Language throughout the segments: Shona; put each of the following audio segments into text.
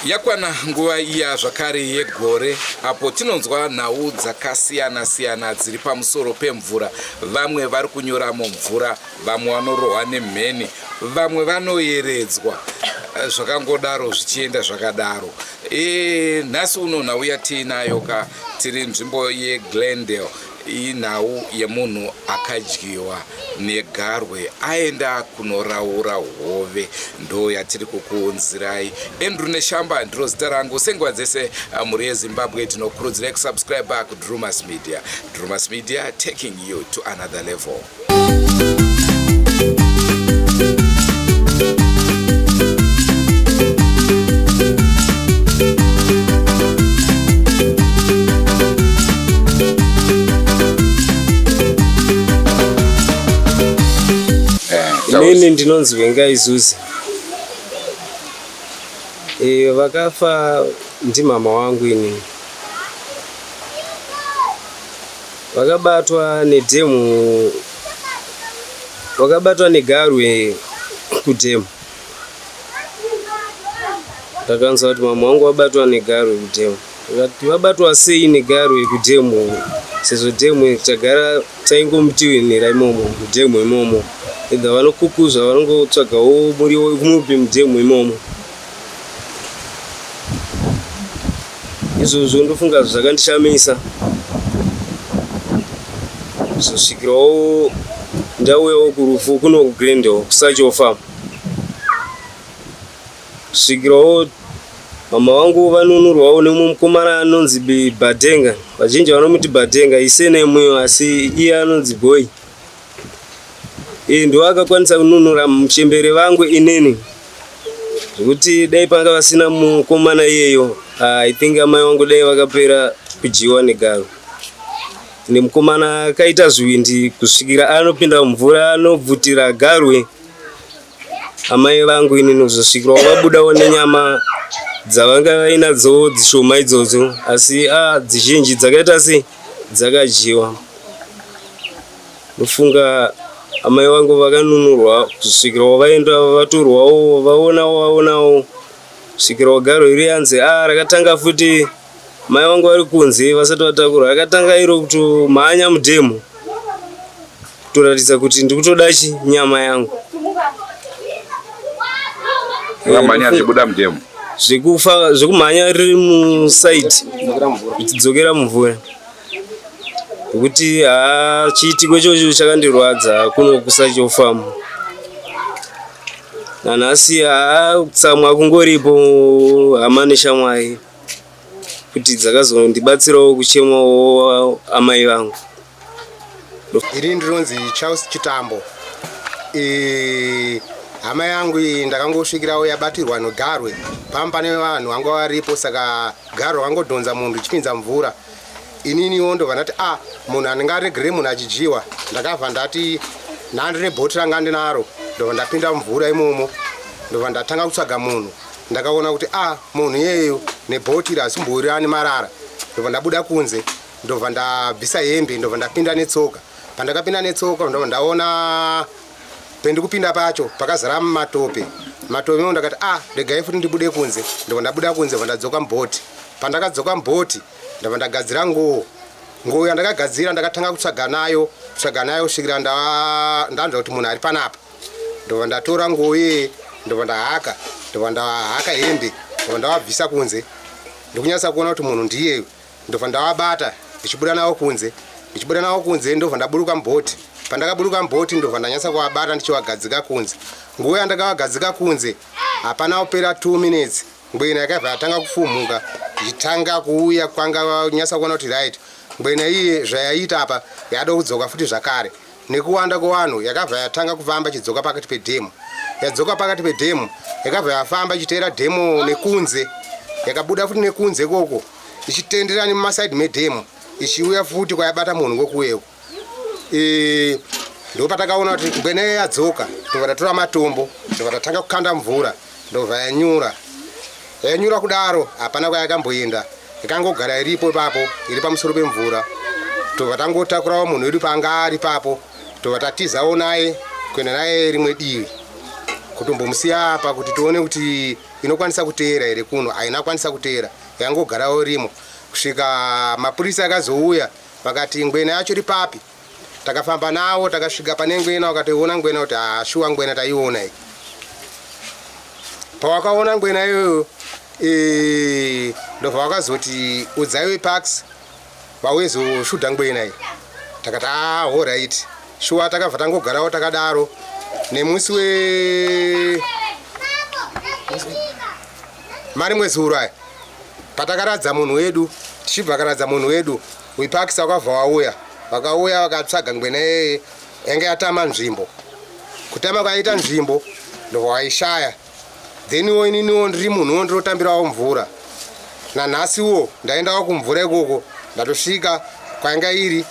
Yakwana nguva iya zvakare yegore apo tinonzwa nhau dzakasiyana siyana dziri pamusoro pemvura. Vamwe vari kunyura mumvura, vamwe vanorohwa nemheni, vamwe vanoyeredzwa, zvakangodaro zvichienda zvakadaro. Nhasi uno nhau yatinayo tiri nzvimbo yeGlendale, inhau yemunhu akadyiwa negarwe aenda kunoraura hove. Ndo yatiri kukuunzirai. Andrew Neshamba ndiro zita rangu. Senguva dzese muri yeZimbabwe tinokurudzirai kusubscribe kuDrumas Media. Drumas Media, taking you to another level. Inini ndinonzi Vengai Zuzi. Vakafa ndimama wangu ini. Vakabatwa nedhemu, vakabatwa negarwe kudhemu. Ndakanzwa kuti mama wangu wabatwa negarwe kudhemu. Vakati vabatwa sei negarwe kudhemu? Sezvo dhemu tagara taingomutiwinira imomo kudhemu imomo. Edha vanokukuzva vanongotsvagawo muriwo kumupi mudhemu imomo. Izvozvo ndofunga zvakandishamisa. Zvosvikirawo ndauyawo kurufu kuno kuGlendale kusachofa. Svikirawo mama vangu vanunurwawo nemukomana anonzi Badhenga. Vazhinji vanomuti Badhenga isene mweyo asi iye anonzi Boy. Ndo akakwanisa kununura muchembere vangu inini. Zvekuti dai panga vasina mukomana iyeyo, I think amai vangu dai vakapera kudyiwa negarwe. Nemukomana akaita zvivindi kusvikira anopinda mvura anobvutira garwe. Amai vangu inini kuzosvikira vabudawo nenyama dzavanga vainadzo dzishoma idzodzo, asi dzizhinji dzakaita sei dzakadyiwa. Ndofunga amai vangu vakanunurwa kusvikira vaenda vatorwawo vaonawo kusvikira garwe iri yanzi rakatanga futi mai vangu vari kunze vasati vatakura rakatanga iro kutomhanya mudhemu kutoratidza kuti ndikutodachi nyama yangu. Vamhanya zvibuda mudhemu zvekumhanya riri musaiti kuchidzokera mumvura. Kuti chiitiko ichocho chakandirwadza kuno kusachofamo. Nanhasi tsamwa kungoripo hama neshamwari kuti dzakazondibatsirawo kuchemawo amai vangu. Iri ndinonzi Charles Chitambo. Hama yangu ndakangosvikirawo yabatirwa negarwe. Pane vanhu vanga varipo saka garwe vangodhonza munhu ichipinza mvura. Ininiwo ndobva ndati munhu anengaregere munhu achidyiwa. Ndakabva ndati nhandine bhoti ranga ndinaro. Ndobva ndapinda mvura imomo. Ndobva ndatanga kutsvaga munhu. Ndakaona kuti munhu iyeyo nebhoti rasimbori ane marara. Ndobva ndabuda kunze. Ndobva ndabvisa hembe. Ndobva ndapinda netsoka. Pandakapinda netsoka ndobva ndaona pendikupinda pacho pakazara matope. Matope ndakati regai futi ndibude kunze. Ndobva ndabuda kunze ndadzoka mboti. Pandakadzoka mboti ndabva ndagadzira nguo yandakagadzira ndakatanga kutsvaga nayo kusvikira ndanzwa kuti munhu ari panapa. Ndobva ndatora nguo iye ndobva ndahaka hembe ndobva ndavabvisa kunze. Ndikunyasa kuona kuti munhu ndiyeyo. Ndobva ndavabata ndichibuda nawo kunze ndobva ndaburuka mboti. pandakaburuka mboti ndobva ndanyasa kuabata ndichivagadzika kunze. Nguva yandakavagadzika kunze hapana kupera 2 minutes ngwena yakabva yatanga kufumuka ichitanga kuuya kwanga nyasa kuona kuti right ngwena iye zvayaita apa yada kudzoka futi zvakare. Nekuwanda kwevanhu yakabva yatanga kufamba ichidzoka pakati pedhemu. Yadzoka pakati pedhemu yakabva yafamba ichiteera dhemu nekunze, yakabuda futi nekunze ikoko ichitendera nemumasaidi medhemu ichiuya futi kwayabata munhu ngokuweko. Ndopatakaona kuti ngwena yadzoka ndobva tatora matombo ndobva tatanga kukanda mvura ndobva yanyura kudaro hapana kwayakamboenda yakangogara iripo ipapo iri pamusoro pemvura. Tobva tangotakurawo munhu wedu panga ari papo tobva tatizawo naye kuenda naye rimwe divi kutombomusiya apa kuti tione kuti inokwanisa kuteera here kuno. Haina kwanisa kuteera yangogarawo rimo kusvika mapurisa akazouya vakati ngwena yacho iri papi. Takafamba nawo takasvika pane ngwena wakationa ngwena kuti shuwa ngwena taiona iyi. Pawakaona ngwena iyoyo ndobva wakazoti udzaiwe parks vawezoshuda ngwena iyi. Takati alright shuwa takabva tangogarawo takadaro nemusi mari mwezi uraya patakaradza munhu wedu tichibva karadza munhu wedu weparks wakabva wauya vakauya vakatsvaga ngwena yeye yange yatama nzvimbo. Kutama kwaita nzvimbo ndobva waishaya. Then iwo ininiwo ndiri munhuwo ndirotambirawo mvura. Nanhasiwo ndaendawo kumvura ikoko ndatosvika kwayanga iri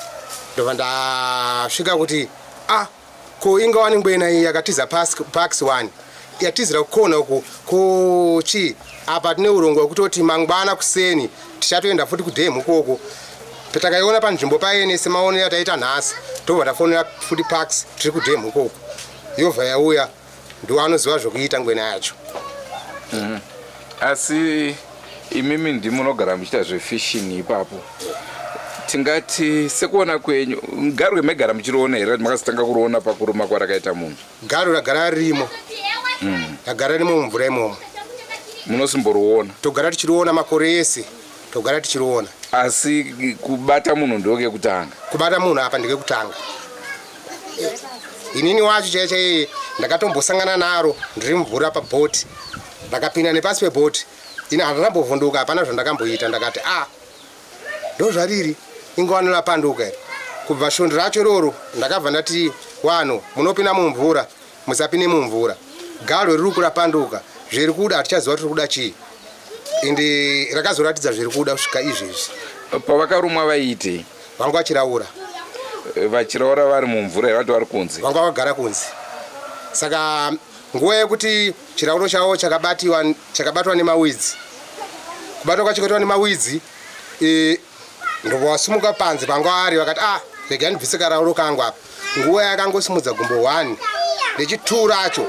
ndobva ndasvika kuti ko ingawani ngwena iyi yakatiza parks 1 yatizira kukona uku kuchi apa tine urongo wekutoti mangwana kuseni tichatoenda futi kudhemu ikoko. Patakaiona panzvimbo paine semaonero ataita nhasi tobva tafonera futi parks tiri kudhemu ikoko. Yobva yauya ndiwo anoziva zvokuita ngwena yacho. Asi imimi ndimunogara muchiita zvefishing ipapo. Tingati sekuona kwenyu Garwe megara muchiriona here makazotanga kuriona pakuruma kwarakaita munhu? Garwe ragara ririmo. Ragara rimo mumvura imomo. Munosimboriona? Togara tichiriona makore ese. Togara tichiriona. Asi kubata munhu ndokekutanga? Kubata munhu apa ndekekutanga. Inini wacho chaiye ndakatombosangana naro ndiri mvura pabhoti. Ndakapinda nepasi pebhoti. Ini handambovhunduka hapana zvandakamboita ndakati ndozvariri ingowani rapanduka here. Kubva shondi racho roro ndakabva ndati wanhu munopinda mumvura musapinde mumvura. Garwe riri kurapanduka zviri kuda hatichaziva tiri kuda chii. Ende rakazoratidza zviri kuda kusvika izvezvi. Pavakarumwa vaiitei? Vanga vachiraura. Vachiraura vari mumvura here vati vari kunze? Vanga vagara kunze. Saka nguva yekuti chirauro chavo chakabatwa nemawidzi. Kubatwa kwachikaitwa nemawidzi ndobva wasumuka panze panga vari vakati rega ndibvise karauro kangu apa. Nguva yakangosimudza gumbo 1 nechi2 racho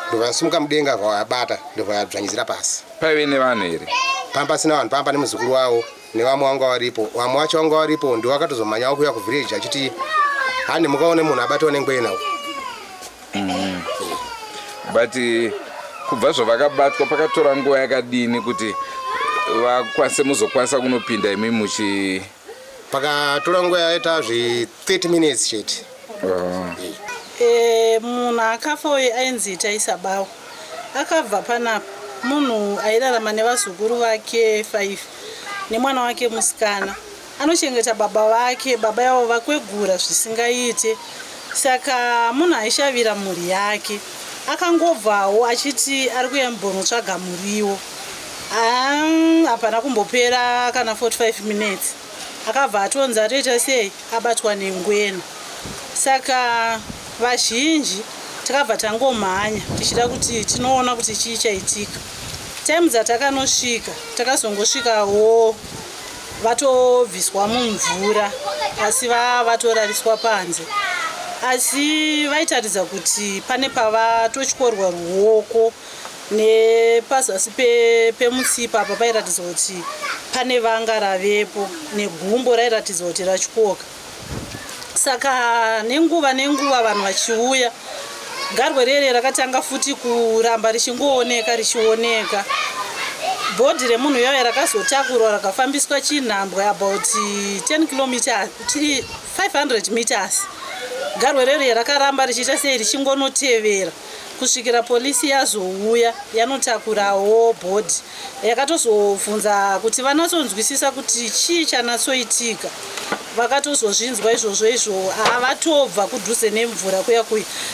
ndobva yasumuka mudenga vayabata ndobva yadzvanyizira pasi. Paive nevanhu here? Pamba pasina vanhu, pamba nemuzukuru wavo nevamwe vanga varipo. Vamwe vacho vanga varipo ndiwo vakatozomanyawo kuuya kuvhireji achiti handi mukaone munhu abatwa nengwena. But kubva zvavakabatwa pakatora nguva yakadini kuti vakwanise muzokwanisa kunopinda imi muchi? Pakatora nguva yaita 30 minutes chete. Munhu akafa uyu ainzi Taisabawo. Akabva panapa munhu airarama nevazukuru vake 5 nemwana wake musikana. Anochengeta baba vake, baba yavo vakwegura zvisingaite. Saka munhu aishavira mhuri yake. Akangobvawo achiti ari kuyambonotsvaga muriwo. Hapana kumbopera kana 45 minutes. Akabva atonza atoita sei abatwa nengwena. Saka vazhinji takabva tangomhanya tichida kuti tinoona kuti chii chaitika. Time dzatakanosvika takazongosvikawo vatovhiswa mumvura asi vatorariswa panze. Asi vaitaridza kuti pane pavatotyorwa ruoko nepazasi pemutsipa apa pairatidza kuti pane vanga ravepo negumbo rairatidza kuti ratyoka. Saka nenguva vanhu vachiuya Garwe rere rakatanga futi kuramba richioneka. Bhodhi remunhu iyoyo rakazotakurwa rakafambiswa chinhambwe about 10 kilometers 500 meters garwe rero rakaramba richiita sei richingonotevera kusvikira polisi yazouya yanotakurawo bhodhi yakatozobvunza kuti vanatsonzwisisa kuti chii chanatsoitika. Vakatozozvinzwa izvozvo havatobva kudhuze nemvura kuya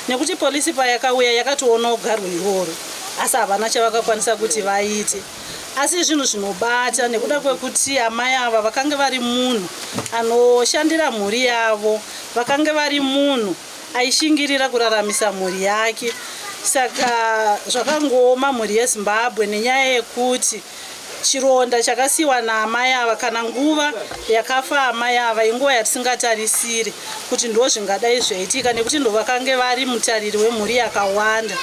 nekuti polisi payakauya yakatoonawo garwe iroro asi havana chavakakwanisa kuti vaite. Asi zvinhu zvinobata nekuda kwekuti amai ava vakanga vari munhu anoshandira mhuri yavo, vakanga vari munhu aishingirira kuraramisa mhuri yake. Saka zvakangooma mhuri yeZimbabwe nenyaya yekuti chironda chakasiwa naamai ava kana nguva yakafa amai ava inguva yatisingatarisire kuti ndo zvingadai zvaitika nekuti ndo vakange vari mutariri wemhuri yakawanda.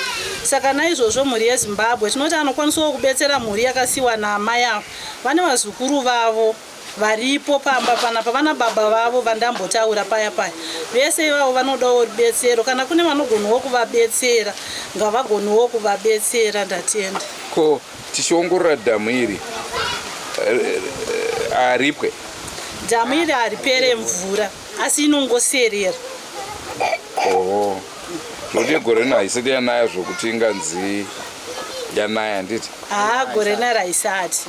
Saka naizvozvo mhuri yeZimbabwe tinoti anokwanisawo kubetsera mhuri yakasiwa naamai ava. Vane vazukuru vavo varipo pamba panapa, vana baba vavo vandambotaura paya vese ivavo vanodawo rubetsero. Kana kune vanogonawo kuvabetsera ngavagonawo kuvabetsera. Ndatenda ko tichiongorora dhamu iri haripwe. Dhamu iri haripere mvura asi inongoserera. Ndokuti gore rino haisati yanaya zvokuti inganzi yanaya nditi? Gore rino haisati.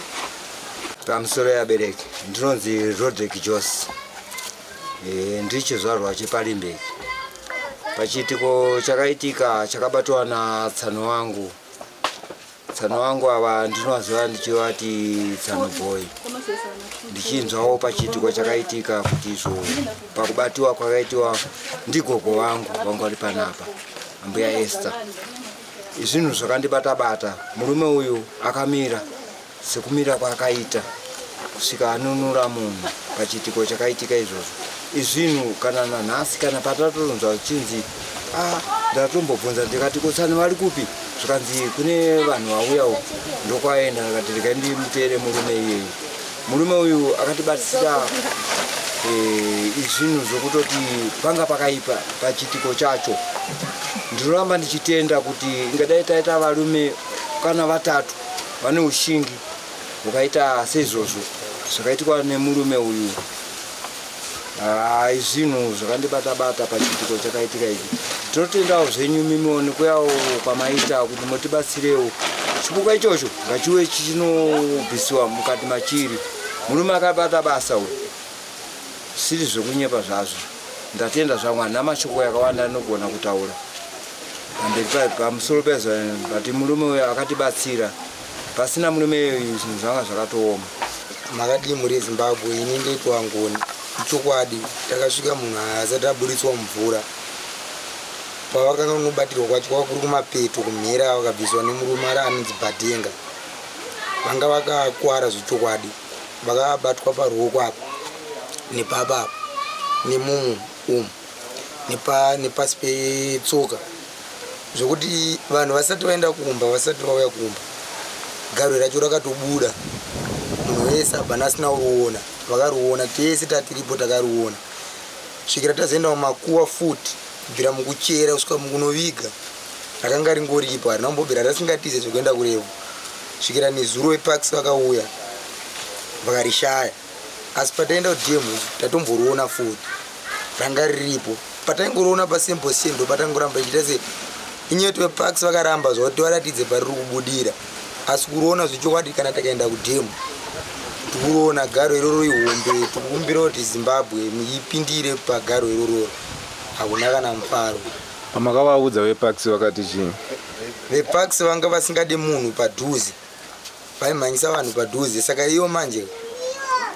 Pamusoro yabereki ndinonzi Roderick Jose, ndichizvarwa chePalimbeki. Pachiitiko chakaitika chakabatwa na tsano wangu ava ndinoziva ndichivati Tsano Boy. Ndichinzwawo pachiitiko chakaitika kuti izvo pakubatiwa kwakaitiwa ndigogo wangu ari panapa, ambuya Esther. Izvinhu zvakandibata-bata. Murume uyu akamira sekumira kwakaita kusvika anunura munhu pachiitiko chakaitika izvozvo. Izvinhu kana nanhasi kana patatoronzwa chinzi ndatombobvunza ndikati kotsani vari kupi, zvikanzi kune vanhu vauya uku, ndokwaenda ndakati regai ndimuteere murume iyeyu. Murume uyu akatibatsira izvinhu zvokutoti panga pakaipa pachiitiko chacho. Ndinoramba ndichitenda kuti ingadai taita varume kana vatatu vane ushingi hukaita seizvozvo zvakaitikwa nemurume uyu. Izvinhu zvakandibata-bata pachiitiko chakaitika ichi. Tinotendawo zvenyu mimiwo nekuyawo kwamaita kuti motibatsirewo. Chipuka ichocho ngachiwe chinobvisiwa mukati machiri. Murume akabata basa uyu, siri zvekunyepa zvazvo. Ndatenda zvaMwari namashoko yakawanda anogona kutaura pamusoro pezvo, kuti murume uyu akatibatsira. Pasina murume uyu zvinhu zvanga zvakatooma. Makadii mhuri yeZimbabwe? Ini ndoitwa ngoni chokwadi. Takasvika munhu asati aburitswa mvura, pavakanga unobatirwa kwacho kwava kuri kumapeto kumhera, vakabviswa nemurume ari anonzi Bhadenga. Vanga vakakwara zvechokwadi, vakabatwa paruoko apa nepapa apa nemumu umu nepasi petsoka, zvokuti vanhu vasati vaenda kumba, vasati vauya kumba, garwe racho rakatobuda. Munhu wese abva asina kuruona, vakaruona tese tatiripo takaruona. Svikira tazoenda mumakuwa futi, kubvira mukuchera kusvika mukunoviga, rakanga ringoripo, harina kumbobvira rasingatize zvekuenda kurevo. Svikira nezuro veParks vakauya vakarishaya, asi pataenda kudhemu tatomboriona futi ranga riripo. Pataingoriona paSimple Sea ndo patangoramba ichiita se inyeto veParks vakaramba zvakuti varatidze pariri kubudira, asi kuroona zvechokwadi kana takaenda kudhemu tikuona garo iroro ihombe. Tikukumbira kuti Zimbabwe muipindire pagaro iroro, hakuna kana mufaro. Pamakavaudza veParks vakati chii? VeParks vanga vasingade munhu padhuze, vaimhanyisa vanhu padhuze. Saka iyo manje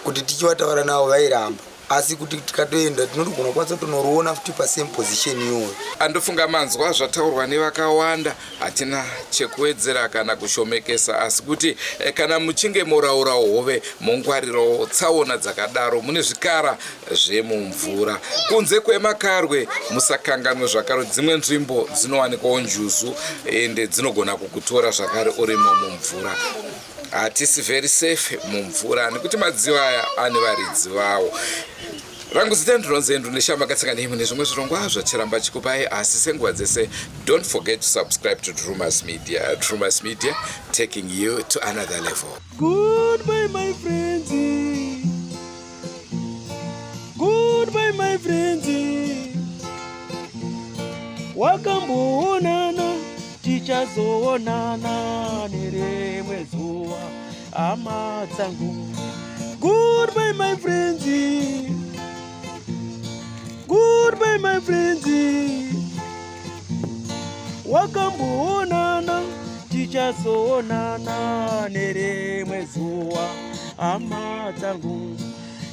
kuti tichivataura navo vairamba, asi kuti tikatoenda tinotogona kwanisa tonoruona futi pasame position iyoyo. Andofunga manzwa zvataurwa nevakawanda, hatina chekuwedzera kana kushomekesa, asi kuti kana muchinge moraura hove mongwarirawo tsaona dzakadaro. Mune zvikara zvemumvura kunze kwemakarwe, musakanganwe zvakare. Dzimwe nzvimbo dzinowanikwawo njuzu ende dzinogona kukutora zvakare urimo mumvura. Hatisi very safe mumvura nekuti madziva aya ane varidzi vavo. Rangu zita ndinonzendu neshamba katsanga nehemu nezvimwe zvirongwa zvachiramba chikupai, asi senguva dzese don't forget to subscribe to Trumas Media. Trumas Media, taking you to another level. Goodbye my friends. Goodbye my friends. wakamboonana tichazoonana nerimwe zuwa hama dzangu. Goodbye my friends, goodbye my friends, wakamboonana tichazoonana nerimwe zuwa hama dzangu.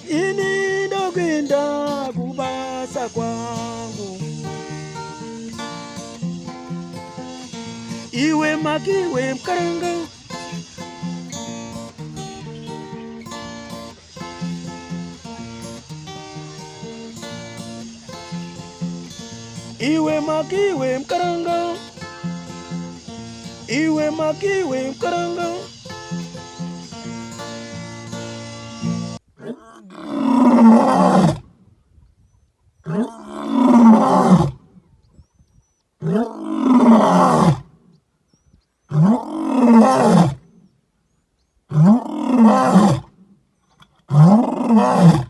Ini ndokwenda kubasa kwangu, iwe makiwe mkaranga, iwe makiwe mkaranga, iwe makiwe mkaranga. Wow.